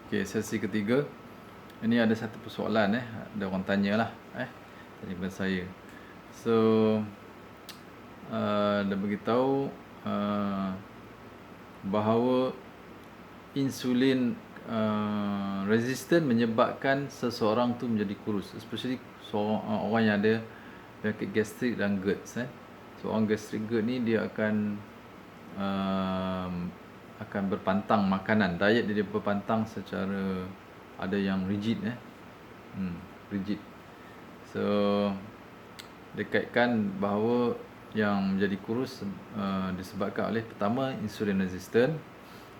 Okey, sesi ketiga. Ini ada satu persoalan ada orang tanyalah tanya kepada saya. So dia beritahu bahawa insulin resistant menyebabkan seseorang tu menjadi kurus, especially seorang orang yang ada penyakit gastrik dan GERD. So orang gastrik GERD ni dia akan berpantang makanan, diet dia berpantang secara ada yang rigid rigid. So dia kaitkan bahawa yang menjadi kurus disebabkan oleh pertama insulin resistant.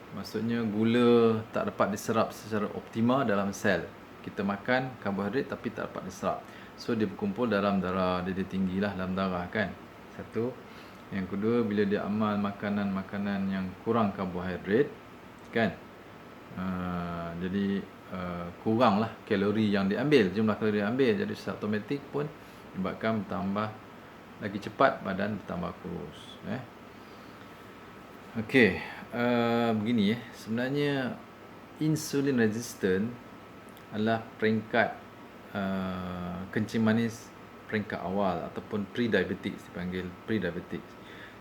Maksudnya gula tak dapat diserap secara optimal dalam sel. Kita makan karbohidrat tapi tak dapat diserap. So dia berkumpul dalam darah, dia tinggilah dalam darah kan. Satu. Yang kedua, bila dia amal makanan-makanan yang kurang karbohidrat kan. Jadi kuranglah kalori yang diambil, jumlah kalori yang diambil. Jadi secara automatik pun menyebabkan bertambah lagi cepat badan bertambah kurus. Okey, begini sebenarnya insulin resistant adalah peringkat kencing manis peringkat awal ataupun pre-diabetes, dipanggil pre-diabetes.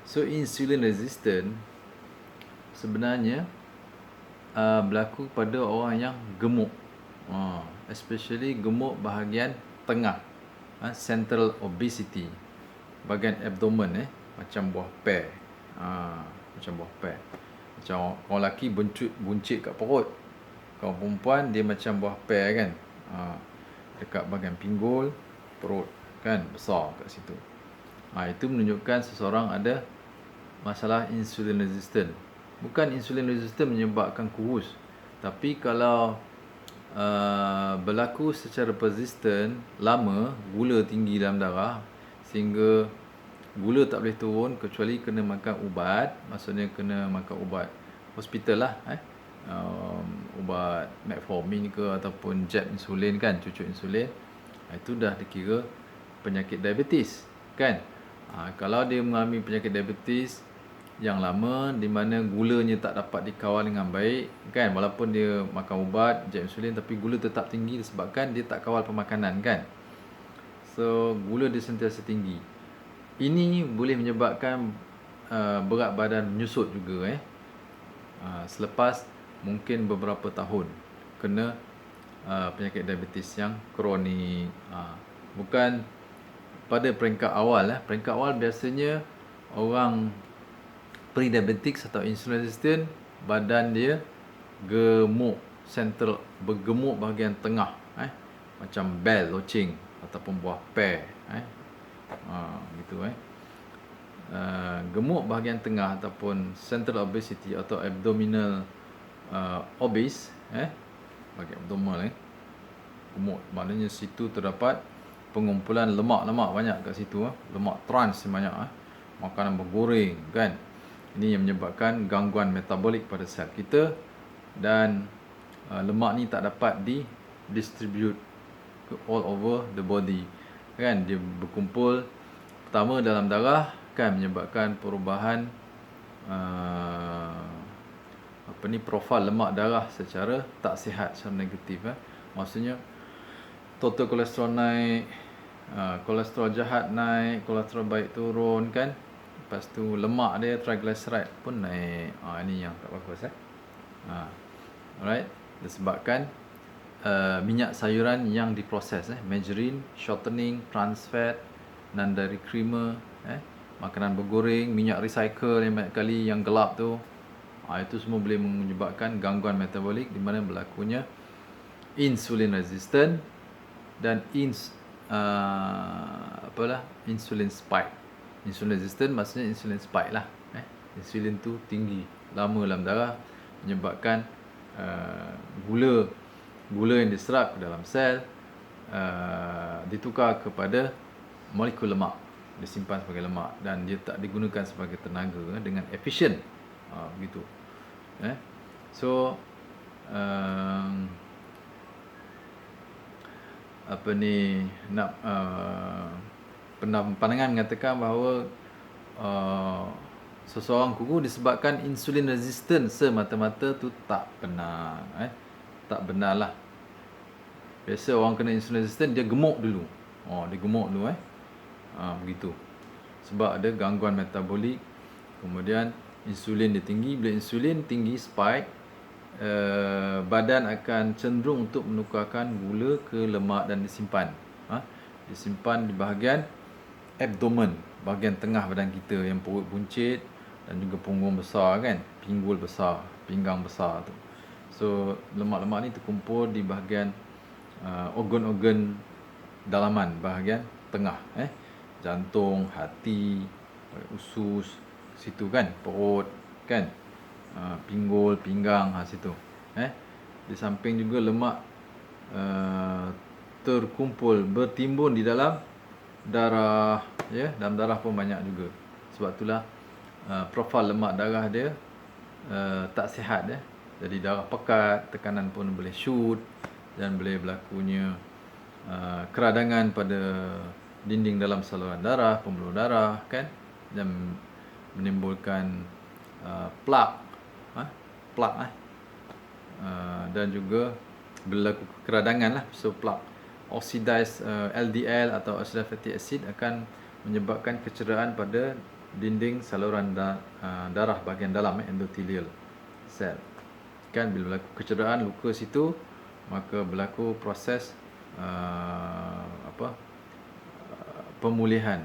So insulin resistant sebenarnya berlaku pada orang yang gemuk, especially gemuk bahagian tengah, central obesity, bahagian abdomen macam buah pear, macam buah pear. Macam orang lelaki buncit kat perut, kalau perempuan dia macam buah pear kan, dekat bahagian pinggul perut kan, besar kat situ. Itu menunjukkan seseorang ada masalah insulin resistant. Bukan insulin resistant menyebabkan kurus, tapi kalau berlaku secara persistent, lama, gula tinggi dalam darah sehingga gula tak boleh turun kecuali kena makan ubat. Maksudnya kena makan ubat hospital lah, ubat metformin ke ataupun jab insulin kan, cucuk insulin. Itu dah dikira penyakit diabetes kan. Kalau dia mengalami penyakit diabetes yang lama di mana gulanya tak dapat dikawal dengan baik kan, walaupun dia makan ubat jab insulin tapi gula tetap tinggi disebabkan dia tak kawal pemakanan kan. So gula dia sentiasa tinggi. Ini boleh menyebabkan berat badan menyusut juga selepas mungkin beberapa tahun kena penyakit diabetes yang kronik. Bukan pada peringkat awal. Peringkat awal biasanya orang pre-diabetic atau insulin resistant, badan dia gemuk, central, bergemuk bahagian tengah, macam bel, loceng ataupun buah pear, gitu. Gemuk bahagian tengah ataupun central obesity atau abdominal obese, bahagian abdomen gemuk, maknanya situ terdapat pengumpulan lemak-lemak banyak kat situ, lemak trans banyak, makanan bergoreng kan. Ini yang menyebabkan gangguan metabolik pada sel kita, dan lemak ni tak dapat distribute all over the body kan. Dia berkumpul pertama dalam darah kan, menyebabkan perubahan profil lemak darah secara tak sihat, secara negatif. Maksudnya total kolesterol naik, kolesterol jahat naik, kolesterol baik turun kan. Lepas tu lemak dia, triglyceride pun naik. Ini yang tak bagus. Alright, disebabkan minyak sayuran yang diproses, margarine, shortening, trans fat, non-dairy creamer, makanan bergoreng, minyak recycle yang banyak kali yang gelap tu, itu semua boleh menyebabkan gangguan metabolik di mana berlakunya insulin resistant dan insulin spike. Insulin resistant maksudnya insulin spike lah. Insulin tu tinggi lama dalam darah, menyebabkan gula yang diserap ke dalam sel ditukar kepada molekul lemak, disimpan sebagai lemak dan dia tak digunakan sebagai tenaga dengan efisien, begitu. So pandangan mengatakan bahawa seseorang kurus disebabkan insulin resistant semata-mata tu tak benar. tak benar lah. Biasa orang kena insulin resistant dia gemuk dulu. Dia gemuk dulu begitu. Sebab ada gangguan metabolik. Kemudian insulin dia tinggi. Bila insulin tinggi spike, badan akan cenderung untuk menukarkan gula ke lemak dan disimpan. Disimpan di bahagian abdomen, bahagian tengah badan kita, yang perut buncit dan juga punggung besar kan, pinggul besar, pinggang besar tu. So lemak-lemak ni terkumpul di bahagian organ-organ dalaman, bahagian tengah, jantung, hati, usus, situ kan, perut kan, pinggul, pinggang, situ. Di samping juga lemak terkumpul, bertimbun di dalam darah, dalam darah pun banyak juga. Sebab itulah profil lemak darah dia tak sihat. Jadi darah pekat, tekanan pun boleh shoot, dan boleh berlakunya keradangan pada dinding dalam saluran darah, pembuluh darah kan, dan menimbulkan plak, dan juga berlaku keradangan lah. So plak, oxidized LDL atau oxidized fatty acid akan menyebabkan kecederaan pada dinding saluran darah bahagian dalam, endothelial cell kan. Bila berlaku kecederaan, luka situ, maka berlaku proses pemulihan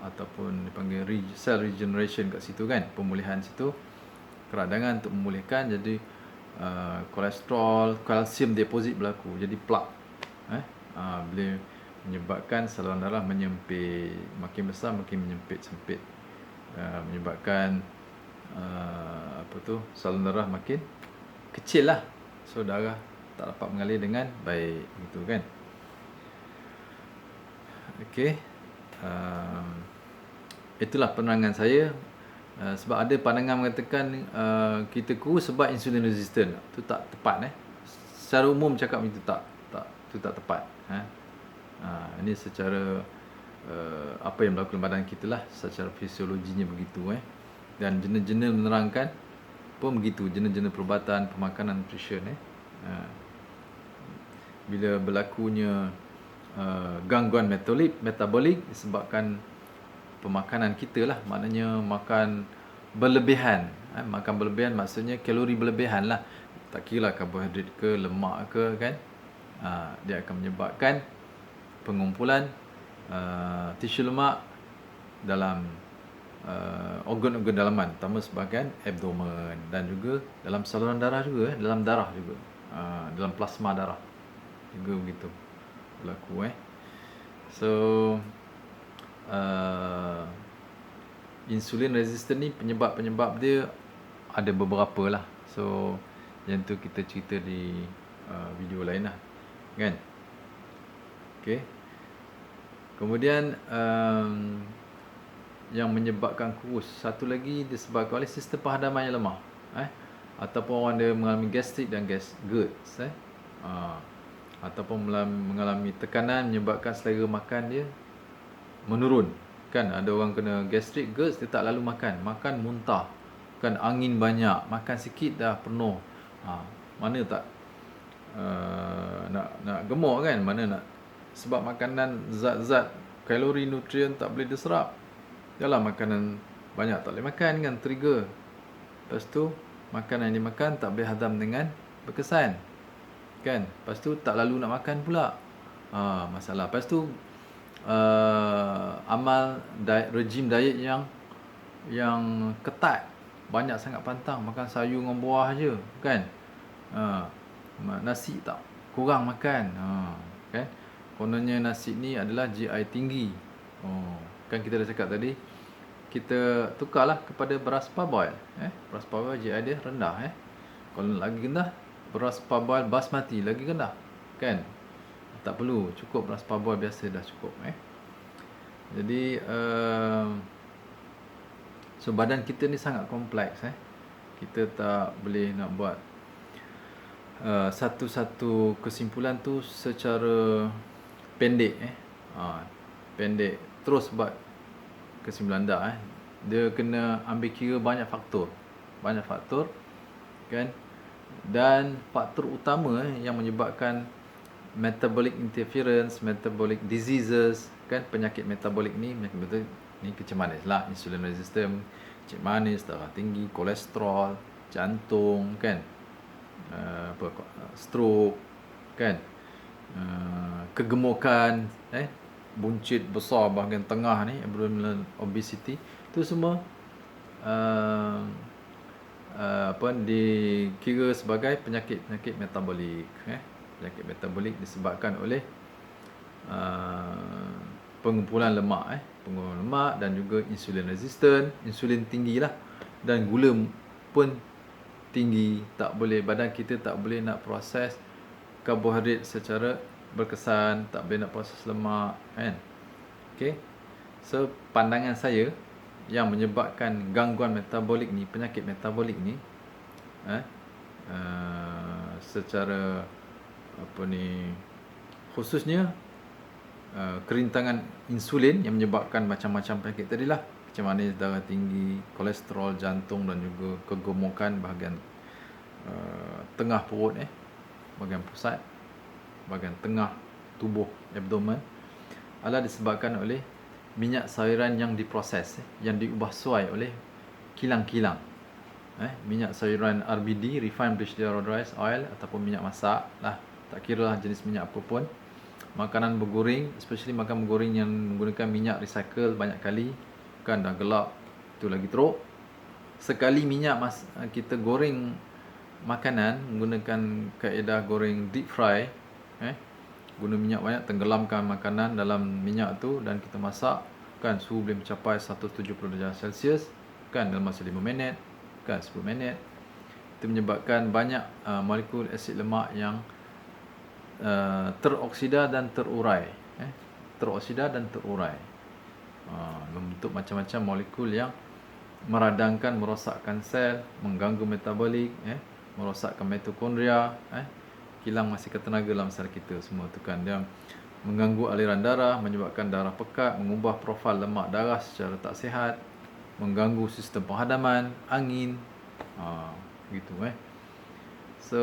ataupun dipanggil cell regeneration kat situ kan, pemulihan situ, keradangan untuk memulihkan. Jadi kolesterol, kalsium deposit berlaku, jadi plak, boleh menyebabkan saluran darah menyempit, makin besar makin menyempit-sempit, menyebabkan saluran darah makin kecil lah. So darah tak dapat mengalir dengan baik, gitu kan. Okey, itulah penerangan saya. Sebab ada pandangan mengatakan kita kurus sebab insulin resistant. Itu tak tepat. Secara umum cakap itu tak tepat. Ini secara apa yang berlaku dalam badan kita lah, secara fisiologinya begitu. Dan jurnal-jurnal menerangkan pun begitu, jurnal-jurnal perubatan, pemakanan, nutrition. Bila berlakunya gangguan metabolik disebabkan pemakanan kita lah, maknanya makan berlebihan. Makan berlebihan maksudnya kalori berlebihan lah, tak kira lah karbohidrat ke lemak ke kan. Dia akan menyebabkan pengumpulan tisu lemak dalam organ-organ dalaman, terutama sebahagian abdomen, dan juga dalam saluran darah juga, dalam darah juga, dalam plasma darah juga begitu berlaku. So insulin resistant ni penyebab-penyebab dia ada beberapa lah. So yang tu kita cerita di video lain lah kan. Okay. Kemudian yang menyebabkan kurus, satu lagi disebabkan oleh sistem penghadaman yang lemah, ataupun orang dia mengalami gastrik dan GERD, ataupun mengalami tekanan menyebabkan selera makan dia menurun kan. Ada orang kena gastrik, GERD, dia tak lalu makan muntah kan, angin banyak, makan sikit dah penuh. Mana tak nak gemuk kan, mana nak, sebab makanan zat-zat kalori nutrien tak boleh diserap. Yalah, makanan banyak tak boleh makan kan, trigger. Lepas tu makanan yang dimakan tak boleh hadam dengan berkesan kan. Lepas tu tak lalu nak makan pula, masalah. Lepas tu amal rejim diet yang ketat, banyak sangat pantang, makan sayur dengan buah je kan. Nasi tak, kurang makan kan. Kononnya nasi ni adalah GI tinggi. Kan kita dah cakap tadi, kita tukarlah kepada beras parboil. Beras parboil GI dia rendah. Kalau lagi rendah, beras parboil basmati lagi rendah kan. Tak perlu, cukup beras parboil biasa dah cukup. Jadi so badan kita ni sangat kompleks. Kita tak boleh nak buat satu-satu kesimpulan tu secara pendek. Pendek terus buat kesimpulan dah. Dia kena ambil kira banyak faktor kan. Dan faktor utama yang menyebabkan metabolic interference, metabolic diseases, kan, penyakit metabolik ni, kecil manis lah, insulin resistant, kecil manis, darah tinggi, kolesterol, jantung, kan, stroke, kan, kegemukan, buncit besar bahagian tengah ni, abdominal obesity, itu semua dikira sebagai penyakit metabolik. Penyakit metabolik disebabkan oleh pengumpulan lemak, dan juga insulin resistant, insulin tinggi lah, dan gula pun tinggi. Badan kita tak boleh nak proses karbohidrat secara berkesan, tak boleh nak proses lemak, kan. Okay. So pandangan saya, yang menyebabkan gangguan metabolik ni, penyakit metabolik ni, secara khususnya kerintangan insulin yang menyebabkan macam-macam penyakit tadilah, kecil manis, darah tinggi, kolesterol, jantung, dan juga kegemukan bahagian tengah perut, bahagian pusat, bahagian tengah tubuh, abdomen, adalah disebabkan oleh minyak sayuran yang diproses, yang diubah suai oleh kilang-kilang. Minyak sayuran RBD, refined vegetable oil, ataupun minyak masak lah, tak kira lah jenis minyak apa pun. Makanan bergoreng, especially makan bergoreng yang menggunakan minyak recycle banyak kali, kan, dah gelap, itu lagi teruk. Sekali minyak kita goreng makanan menggunakan kaedah goreng deep fry, guna minyak banyak, tenggelamkan makanan dalam minyak tu, dan kita masak, kan, suhu boleh mencapai 170 darjah Celsius, kan, dalam masa 5 minit, kan, 10 minit. Itu menyebabkan banyak molekul asid lemak yang teroksida dan terurai, membentuk macam-macam molekul yang meradangkan, merosakkan sel, mengganggu metabolik, merosakkan mitokondria, kilang masikan tenaga dalam sel kita semua tu, kan. Dia mengganggu aliran darah, menyebabkan darah pekat, mengubah profil lemak darah secara tak sihat, mengganggu sistem penghadaman, angin, gitu. So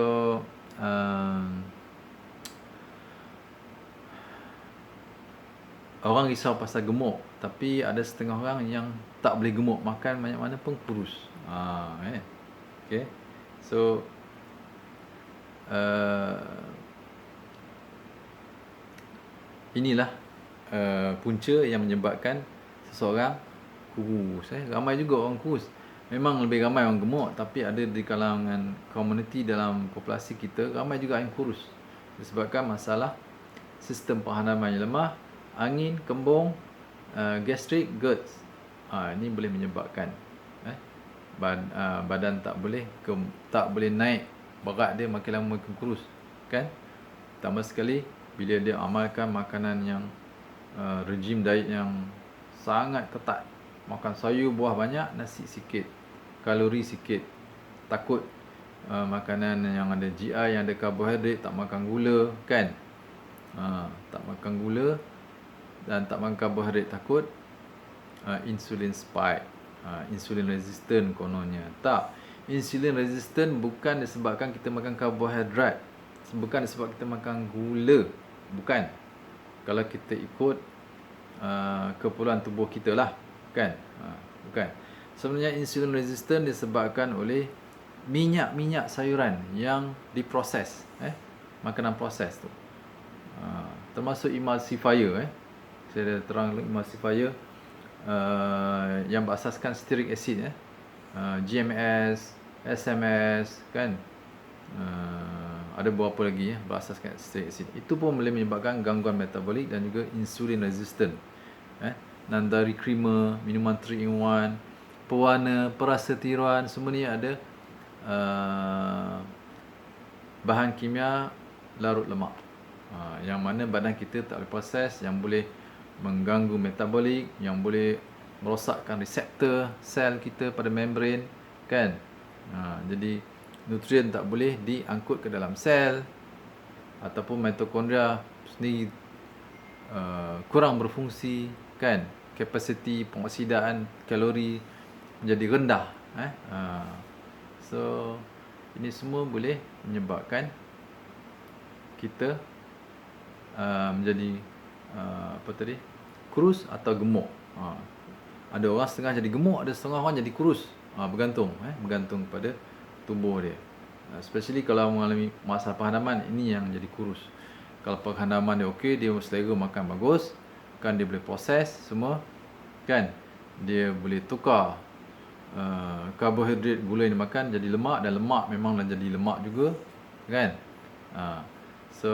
orang risau pasal gemuk, tapi ada setengah orang yang tak boleh gemuk, makan banyak mana pun kurus. Okay. So inilah punca yang menyebabkan seseorang kurus. Ramai juga orang kurus. Memang lebih ramai orang gemuk, tapi ada di kalangan komuniti dalam populasi kita, ramai juga yang kurus, disebabkan masalah sistem penghadaman yang lemah, angin, kembung, gastric, GERD. Ini boleh menyebabkan badan tak boleh naik, berat dia makin lama makin kurus, kan. Tambah sekali bila dia amalkan makanan yang rejim diet yang sangat ketat, makan sayur buah banyak, nasi sikit, kalori sikit, takut makanan yang ada GI, yang ada karbohidrat, tak makan gula, kan. Tak makan gula dan tak makan karbohidrat, takut insulin spike, insulin resistant kononnya. Tak, insulin resistant bukan disebabkan kita makan karbohidrat, bukan disebabkan kita makan gula, bukan. Kalau kita ikut keperluan tubuh kita lah, kan. Bukan. Sebenarnya insulin resistant disebabkan oleh minyak-minyak sayuran yang diproses, makanan proses tu, termasuk emulsifier, saya terang emulsifier yang berasaskan stearic acid, GMS, SMS, kan. Ada beberapa lagi berasaskan stearic acid. Itu pun boleh menyebabkan gangguan metabolik dan juga insulin resistant. Non-dairy creamer, minuman 3-in-1, pewarna, perasa tiruan, semua ni ada bahan kimia larut lemak, yang mana badan kita tak boleh proses, yang boleh mengganggu metabolik, yang boleh merosakkan reseptor sel kita pada membran, kan. Jadi nutrien tak boleh diangkut ke dalam sel, ataupun mitokondria sendiri kurang berfungsi, kan. Kapasiti pengoksidaan kalori menjadi rendah, so Ini semua boleh menyebabkan kita menjadi kurus atau gemuk. Ada orang setengah jadi gemuk, ada setengah orang jadi kurus. Bergantung pada tubuh dia. Especially kalau mengalami masalah penghadaman, ini yang jadi kurus. Kalau penghadaman dia okey, dia selera makan bagus, kan dia boleh proses semua, kan dia boleh tukar karbohidrat, gula yang dimakan jadi lemak, dan lemak memanglah jadi lemak juga, kan. So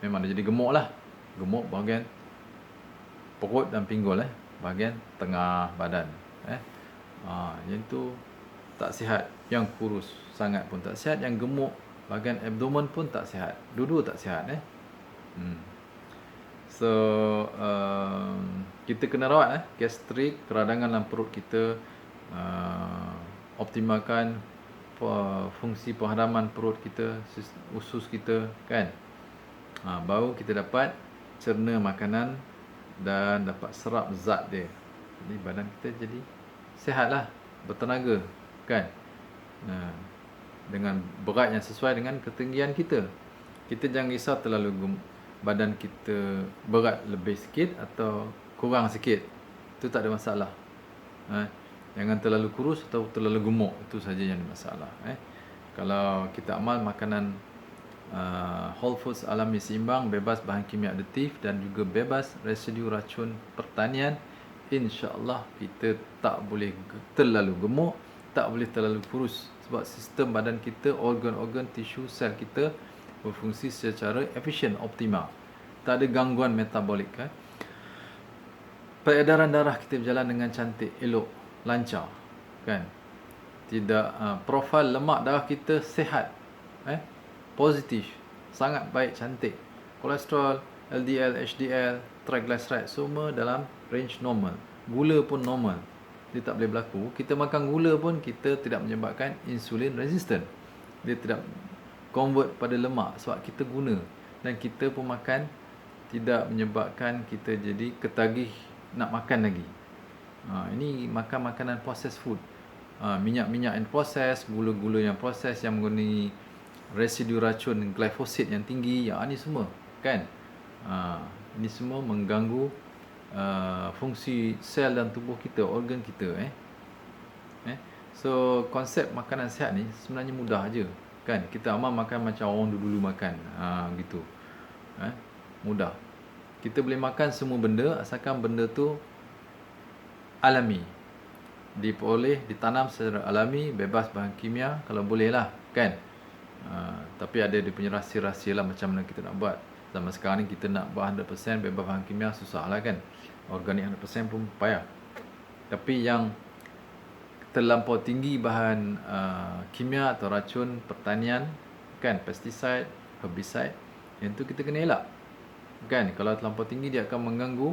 memang dia jadi gemuk lah. Gemuk bahagian perut dan pinggul, bahagian tengah badan. Yang tu tak sihat. Yang kurus sangat pun tak sihat, yang gemuk bahagian abdomen pun tak sihat. Dua-dua tak sihat. So kita kena rawat gastrik, keradangan dalam perut kita, optimalkan fungsi penghadaman perut kita, usus kita, kan. Baru kita dapat cerna makanan dan dapat serap zat dia. Jadi badan kita jadi sihatlah, bertenaga, kan. Dengan berat yang sesuai dengan ketinggian kita. Kita jangan risau terlalu badan kita berat lebih sikit atau kurang sikit. Itu tak ada masalah. Jangan terlalu kurus atau terlalu gemuk. Itu saja yang ada masalah. Kalau kita amal makanan whole foods alami seimbang, bebas bahan kimia aditif dan juga bebas residu racun pertanian, insya-Allah kita tak boleh terlalu gemuk, tak boleh terlalu kurus, sebab sistem badan kita, organ-organ, tisu, sel kita berfungsi secara efisien, optimal. Tak ada gangguan metabolik, Peredaran darah kita berjalan dengan cantik, elok, lancar, kan. Tidak profil lemak darah kita sihat, positif, sangat baik, cantik. Kolesterol, LDL, HDL, triglyceride semua dalam range normal. Gula pun normal. Dia tak boleh berlaku. Kita makan gula pun kita tidak menyebabkan insulin resistant. Dia tidak convert pada lemak sebab kita guna. Dan kita pun makan tidak menyebabkan kita jadi ketagih nak makan lagi. Ini makan makanan processed food. Minyak-minyak yang proses, gula-gula yang proses, yang menggunakan residu racun glyphosate yang tinggi, ini semua, kan. Ini semua mengganggu fungsi sel dan tubuh kita, organ kita. So konsep makanan sihat ni sebenarnya mudah aja, kan. Kita amal makan macam orang dulu makan, gitu. Mudah. Kita boleh makan semua benda asalkan benda tu alami, diperoleh, ditanam secara alami, bebas bahan kimia, kalau boleh lah, kan. Tapi ada dia punya rahsia-rahsia lah macam mana kita nak buat. Zaman sekarang ni kita nak buat 100% bebas bahan kimia susah lah, kan. Organik 100% pun payah. Tapi yang terlampau tinggi bahan kimia atau racun pertanian, kan, pesticide, herbicide, yang tu kita kena elak, kan. Kalau terlampau tinggi dia akan mengganggu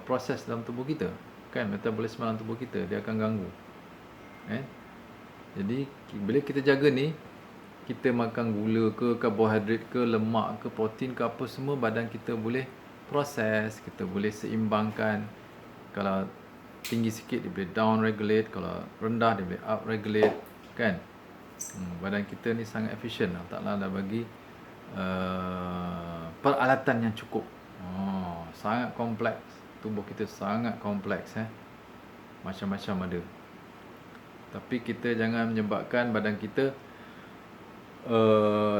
proses dalam tubuh kita, kan, metabolisme dalam tubuh kita dia akan ganggu. Jadi bila kita jaga ni, kita makan gula ke, karbohidrat ke, lemak ke, protein ke, apa semua badan kita boleh proses, kita boleh seimbangkan. Kalau tinggi sikit dia boleh down regulate, kalau rendah dia boleh up regulate, kan. Badan kita ni sangat efisien. Allah Ta'ala dah bagi peralatan yang cukup. Sangat kompleks. Tubuh kita sangat kompleks, macam-macam ada. Tapi kita jangan menyebabkan badan kita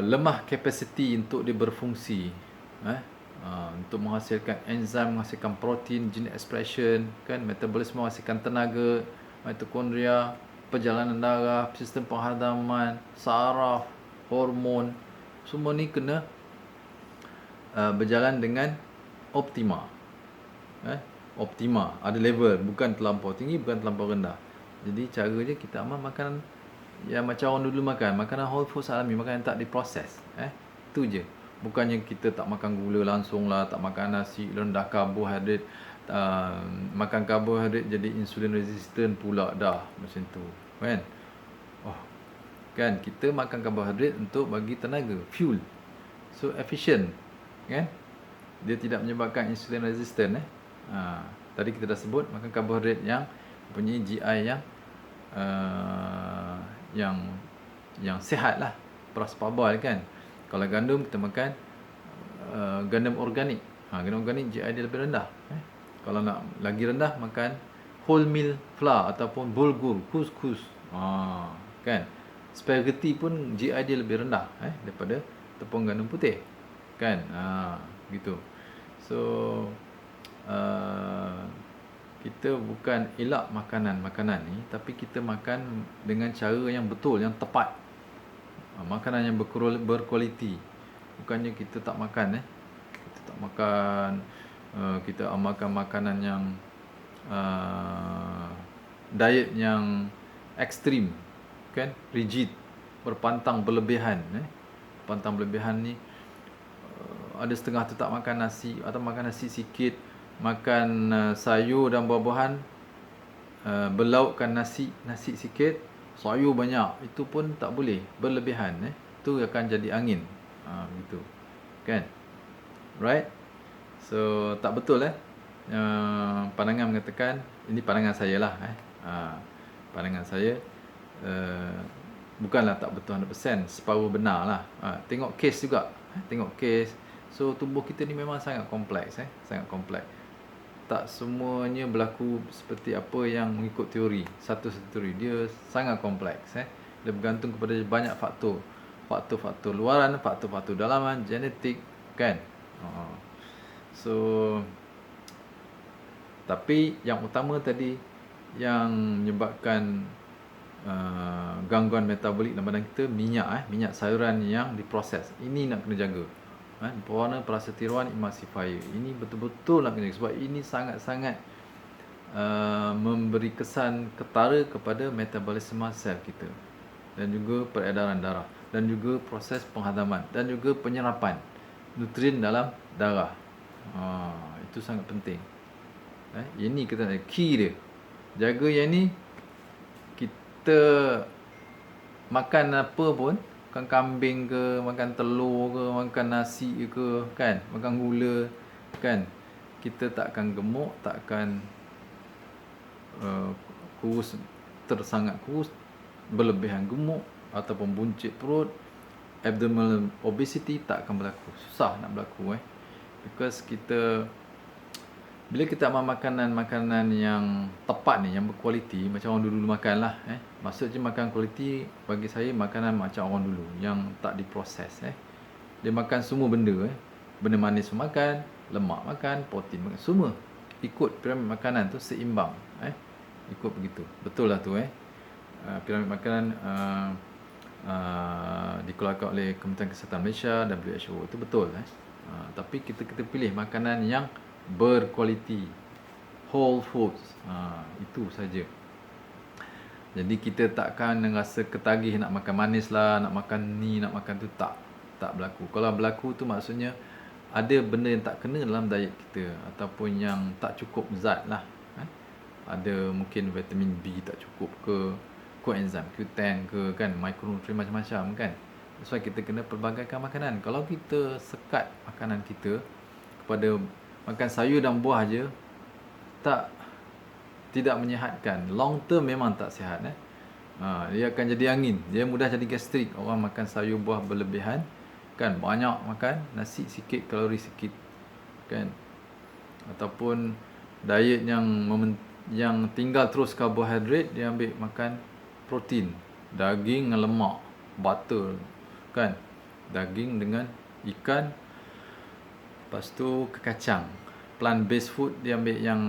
lemah kapasiti untuk dia berfungsi, untuk menghasilkan enzim, menghasilkan protein, gene expression, kan, metabolisme, menghasilkan tenaga, mitokondria, perjalanan darah, sistem penghadaman, saraf, hormon, semua ni kena berjalan dengan optima. Optima, ada level, bukan terlampau tinggi, bukan terlampau rendah. Jadi cara je kita amal makanan yang macam orang dulu makan, makanan whole foods alami, makanan yang tak diproses. Itu je. Bukannya kita tak makan gula langsung lah, tak makan nasi, rendah karbohidrat, makan karbohidrat jadi insulin resistant pula dah, macam tu, kan. Kan, kita makan karbohidrat untuk bagi tenaga, fuel. So efficient, kan. Dia tidak menyebabkan insulin resistant. Tadi kita dah sebut makan karbohidrat yang punya GI yang yang sihat lah, beras parboil kan. Kalau gandum kita makan gandum organik. Gandum organik GI dia lebih rendah. Kalau nak lagi rendah, makan wholemeal flour ataupun bulgur, couscous. Kan. Spaghetti pun GI dia lebih rendah daripada tepung gandum putih. Kan. Gitu. So kita bukan elak makanan-makanan ni, tapi kita makan dengan cara yang betul, yang tepat. Makanan yang berkualiti. Bukannya kita tak makan kita tak makan, kita amalkan makanan yang diet yang ekstrim, kan, rigid, berpantang berlebihan. Pantang berlebihan ni ada setengah tu tak makan nasi atau makan nasi sikit, makan sayur dan buah-buahan, berlaukkan nasi sikit, sayur banyak, itu pun tak boleh berlebihan. Itu akan jadi angin. Begitu. Kan? Right? So tak betul pandangan mengatakan, ini pandangan saya lah pandangan saya, bukanlah tak betul 100%, separuh benar lah. Tengok kes juga. Tengok kes. So tubuh kita ni memang sangat kompleks. Sangat kompleks. Tak semuanya berlaku seperti apa yang mengikut teori. Satu teori. Dia sangat kompleks. Dia bergantung kepada banyak faktor. Faktor-faktor luaran, faktor-faktor dalaman, genetik, kan. So tapi yang utama tadi yang menyebabkan gangguan metabolik dalam badan kita, minyak sayuran yang diproses. Ini nak kena jaga. Berwarna prasetyroan emulsifier. Ini betul-betul nak kena jaga, sebab ini sangat-sangat memberi kesan ketara kepada metabolisme sel kita, dan juga peredaran darah, dan juga proses penghadaman, dan juga penyerapan nutrien dalam darah. Itu sangat penting. Ini kita nak key dia. Jaga yang ni. Kita makan apa pun, makan kambing ke, makan telur ke, makan nasi ke, kan, makan gula, kan, kita tak akan gemuk, tak akan kurus, tersangat kurus, berlebihan gemuk, ataupun buncit perut, abdominal obesity tak akan berlaku. Susah nak berlaku because kita, bila kita amal makanan yang tepat ni, yang berkualiti, macam orang dulu makan lah. Maksudnya makan kualiti bagi saya, makanan macam orang dulu, yang tak diproses. Dia makan semua benda. Benda manis makan, lemak makan, protein makan, semua ikut piramid makanan tu seimbang. Ikut begitu. Betul lah tu. Piramid makanan dikeluarkan oleh Kementerian Kesihatan Malaysia, WHO. Itu betul. Tapi kita pilih makanan yang berkualiti, whole foods. Itu saja. Jadi kita takkan rasa ketagih nak makan manis lah, nak makan ni, nak makan tu. Tak berlaku. Kalau berlaku tu maksudnya ada benda yang tak kena dalam diet kita, ataupun yang tak cukup zat lah. Ada mungkin vitamin B tak cukup ke, coenzim Q10 ke, kan, mikronutrien macam-macam, kan. Sebab kita kena pelbagaikan makanan. Kalau kita sekat makanan kita kepada makan sayur dan buah aja, tidak menyihatkan. Long term memang tak sihat. Dia akan jadi angin. Dia mudah jadi gastrik. Orang makan sayur buah berlebihan, kan, banyak makan, nasi sikit, kalori sikit, kan. Ataupun diet yang tinggal terus karbohidrat, dia ambil makan protein, daging dengan lemak, butter, kan, daging dengan ikan, lepas tu kacang. Plant based food, dia ambil yang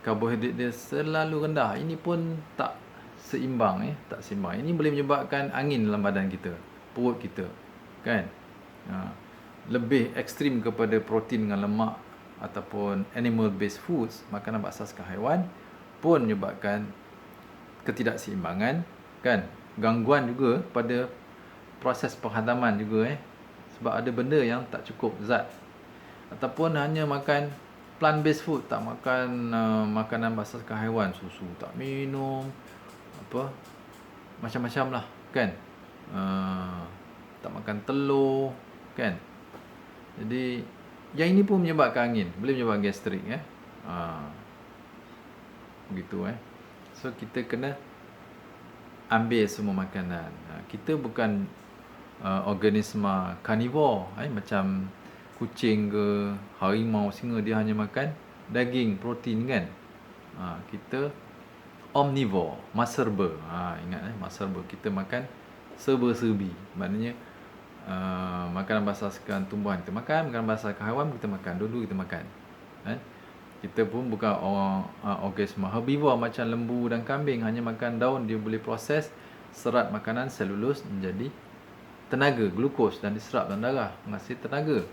karbohidrat dia selalu rendah. Ini pun tak seimbang. Tak seimbang. Ini boleh menyebabkan angin dalam badan kita, perut kita, kan. Lebih ekstrim kepada protein dengan lemak ataupun animal based foods, makanan berasaskan haiwan, pun menyebabkan ketidakseimbangan, kan, gangguan juga pada proses penghadaman juga. Sebab ada benda yang tak cukup zat. Ataupun hanya makan plant based food, tak makan makanan berasaskan haiwan, susu tak minum, macam-macam lah, kan. Tak makan telur, kan. Jadi yang ini pun menyebabkan angin, boleh menyebabkan gastrik. Begitu. So kita kena ambil semua makanan. Kita bukan organisma carnivore, macam kucing ke, harimau, singa, dia hanya makan daging, protein kan. Kita omnivore, maserba. Ingat maserba, kita makan serba-serbi. Maknanya makanan berasaskan tumbuhan kita makan, makanan berasaskan haiwan kita makan, dua-dua kita makan. Kita pun bukan orang organisma herbivore macam lembu dan kambing, hanya makan daun, dia boleh proses serat makanan selulus menjadi tenaga, glukos, dan diserap dalam darah menghasilkan tenaga.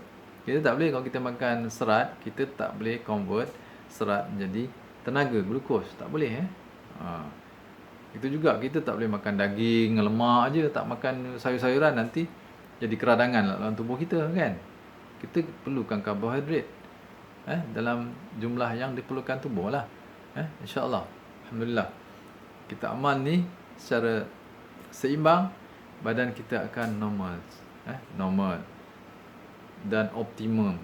Kita tak boleh, kalau kita makan serat, kita tak boleh convert serat menjadi tenaga, glukos, tak boleh. Itu juga kita tak boleh makan daging, lemak aje, tak makan sayur-sayuran, nanti jadi keradangan dalam tubuh kita kan. Kita perlukan karbohidrat dalam jumlah yang diperlukan tubuh lah. InsyaAllah, alhamdulillah, kita amal ni secara seimbang, badan kita akan normal, normal dan optimum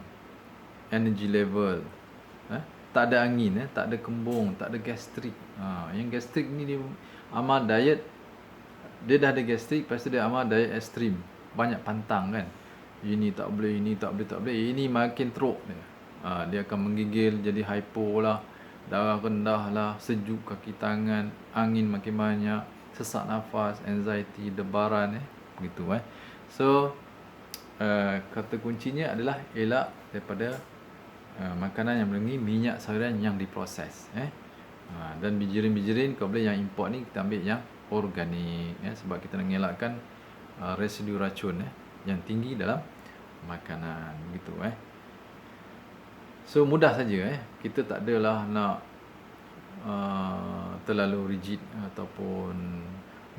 energy level. Tak ada angin, tak ada kembung, tak ada gastrik. Yang gastrik ni dia amal diet, dia dah ada gastrik, lepas tu dia amal diet ekstrim, banyak pantang kan. Ini tak boleh, ini tak boleh, tak boleh. Ini makin teruk dia. Dia akan menggigil, jadi hypo lah, darah rendah lah, sejuk kaki tangan, angin makin banyak, sesak nafas, anxiety, debaran, begitu. So kata kuncinya adalah elak daripada makanan yang mengandungi minyak sayuran yang diproses. Dan bijirin-bijirin, kalau boleh yang import ni kita ambil yang organik, sebab kita nak elakkan residu racun yang tinggi dalam makanan, begitu. So mudah saja, kita tak adalah nak terlalu rigid ataupun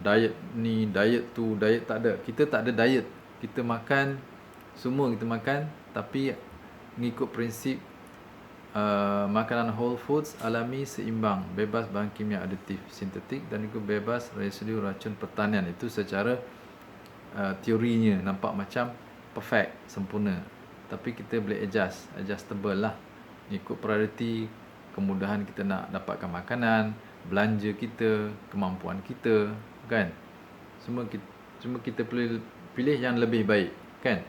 diet ni, diet tu, diet tak ada. Kita tak ada diet. Kita makan, semua kita makan, tapi mengikut prinsip makanan whole foods, alami, seimbang, bebas bahan kimia aditif, sintetik, dan juga bebas residu racun pertanian. Itu secara teorinya nampak macam perfect, sempurna, tapi kita boleh adjustable lah, ikut priority, kemudahan kita nak dapatkan makanan, belanja kita, kemampuan kita kan. Semua kita pilih yang lebih baik kan.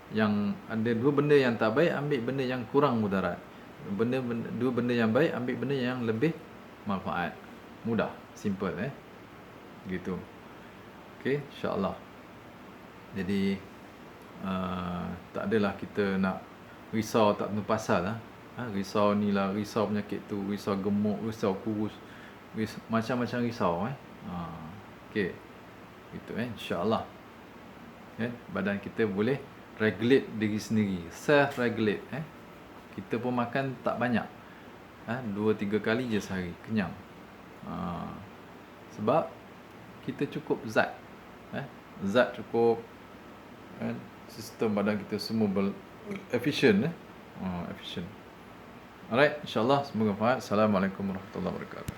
Yang ada dua benda yang tak baik, ambil benda yang kurang mudarat. Dua benda yang baik, ambil benda yang lebih manfaat. Mudah, simple gitu. Okey, insya-Allah. Jadi tak adalah kita nak risau tak tentu pasal risau ni lah, risau penyakit tu, risau gemuk, risau kurus, macam-macam risau okey, gitu insya-Allah. Badan kita boleh regulate diri sendiri, self regulate. Kita pun makan tak banyak, 2-3 kali je sehari, kenyang. Sebab kita cukup zat, zat cukup, sistem badan kita semua efisien. Efisien. Alright, insyaAllah semoga bermanfaat. Assalamualaikum warahmatullahi wabarakatuh.